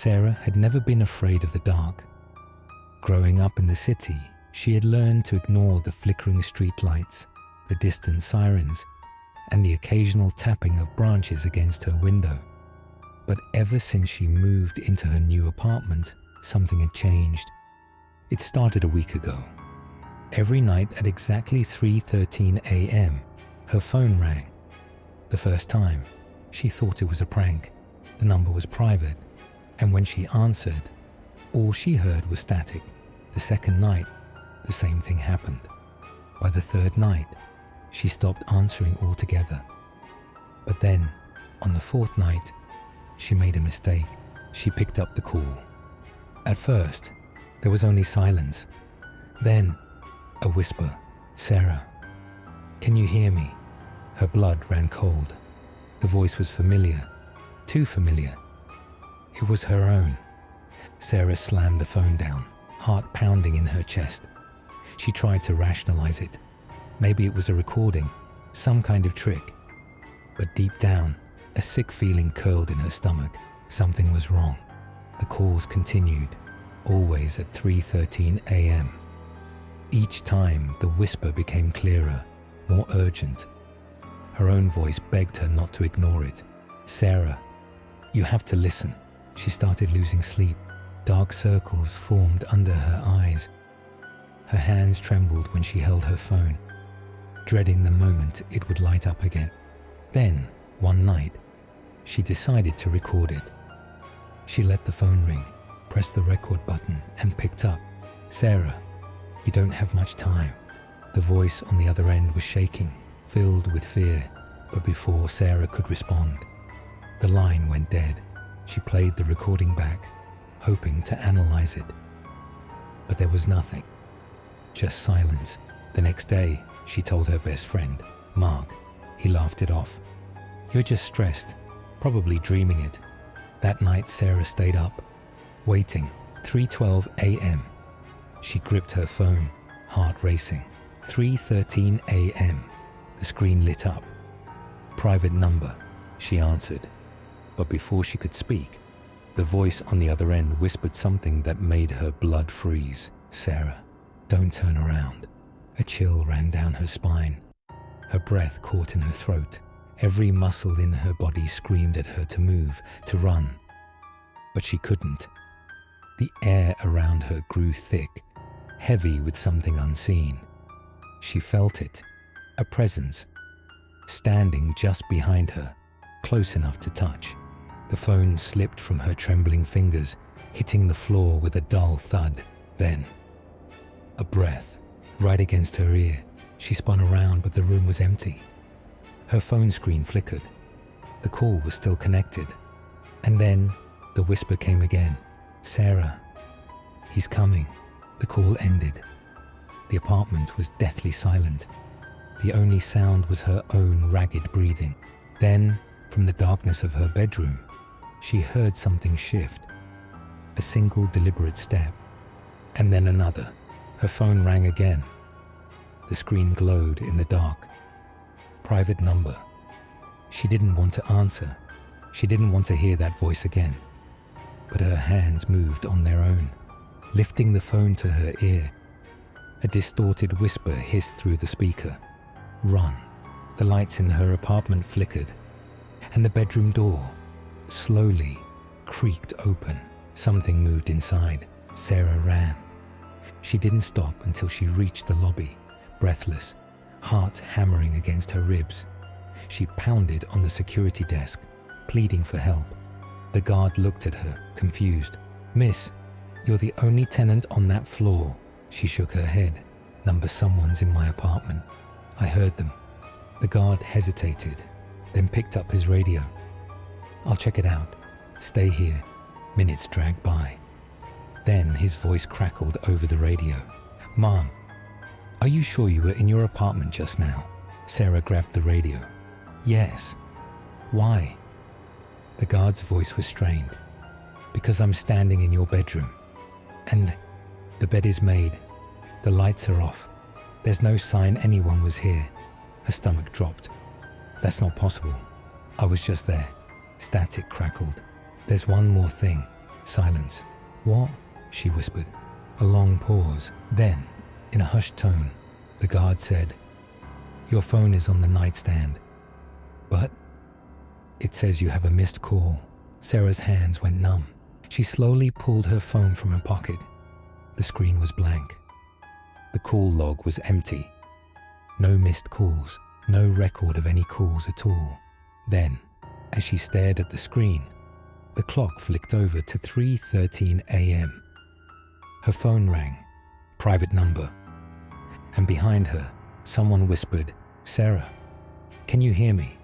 Sarah had never been afraid of the dark. Growing up in the city, she had learned to ignore the flickering streetlights, the distant sirens, and the occasional tapping of branches against her window. But ever since she moved into her new apartment, something had changed. It started a week ago. Every night at exactly 3:13 a.m., her phone rang. The first time, she thought it was a prank. The number was private, and when she answered, all she heard was static. The second night, the same thing happened. By the third night, she stopped answering altogether. But then, on the fourth night, she made a mistake. She picked up the call. At first, there was only silence. Then, a whisper, "Sarah, can you hear me?" Her blood ran cold. The voice was familiar, too familiar. It was her own. Sarah slammed the phone down, heart pounding in her chest. She tried to rationalize it. Maybe it was a recording, some kind of trick. But deep down, a sick feeling curled in her stomach. Something was wrong. The calls continued, always at 3:13 a.m. Each time, the whisper became clearer, more urgent. Her own voice begged her not to ignore it. "Sarah, you have to listen." She started losing sleep. Dark circles formed under her eyes. Her hands trembled when she held her phone, dreading the moment it would light up again. Then, one night, she decided to record it. She let the phone ring, pressed the record button, and picked up. "Sarah, you don't have much time." The voice on the other end was shaking, filled with fear, but before Sarah could respond, the line went dead. She played the recording back, hoping to analyze it. But there was nothing, just silence. The next day, she told her best friend, Mark. He laughed it off. "You're just stressed, probably dreaming it." That night, Sarah stayed up, waiting. 3:12 a.m. She gripped her phone, heart racing. 3:13 a.m. The screen lit up. "Private number," she answered. But before she could speak, the voice on the other end whispered something that made her blood freeze. "Sarah, don't turn around." A chill ran down her spine. Her breath caught in her throat. Every muscle in her body screamed at her to move, to run. But she couldn't. The air around her grew thick, heavy with something unseen. She felt it, a presence, standing just behind her, close enough to touch. The phone slipped from her trembling fingers, hitting the floor with a dull thud. Then, a breath, right against her ear. She spun around, but the room was empty. Her phone screen flickered. The call was still connected. And then, the whisper came again. "Sarah, he's coming." The call ended. The apartment was deathly silent. The only sound was her own ragged breathing. Then, from the darkness of her bedroom, she heard something shift. A single deliberate step, and then another. Her phone rang again. The screen glowed in the dark. Private number. She didn't want to answer. She didn't want to hear that voice again. But her hands moved on their own, lifting the phone to her ear. A distorted whisper hissed through the speaker. "Run." The lights in her apartment flickered, and the bedroom door slowly creaked open. Something moved inside. Sarah ran. She didn't stop until she reached the lobby, breathless, heart hammering against her ribs. She pounded on the security desk, pleading for help. The guard looked at her, confused. "Miss, you're the only tenant on that floor." She shook her head. "Number someone's in my apartment. I heard them." The guard hesitated, then picked up his radio. "I'll check it out. Stay here." Minutes dragged by. Then his voice crackled over the radio. "Mom, are you sure you were in your apartment just now?" Sarah grabbed the radio. "Yes." "Why?" The guard's voice was strained. "Because I'm standing in your bedroom. And the bed is made. The lights are off. There's no sign anyone was here." Her stomach dropped. "That's not possible. I was just there." Static crackled. "There's one more thing. Silence. "What?" she whispered. A long pause. Then, in a hushed tone, the guard said, "Your phone is on the nightstand." "But it says you have a missed call." Sarah's hands went numb. She slowly pulled her phone from her pocket. The screen was blank. The call log was empty. No missed calls, no record of any calls at all. Then, as she stared at the screen, the clock flicked over to 3:13 a.m. Her phone rang. Private number. And behind her, someone whispered, "Sarah, can you hear me?"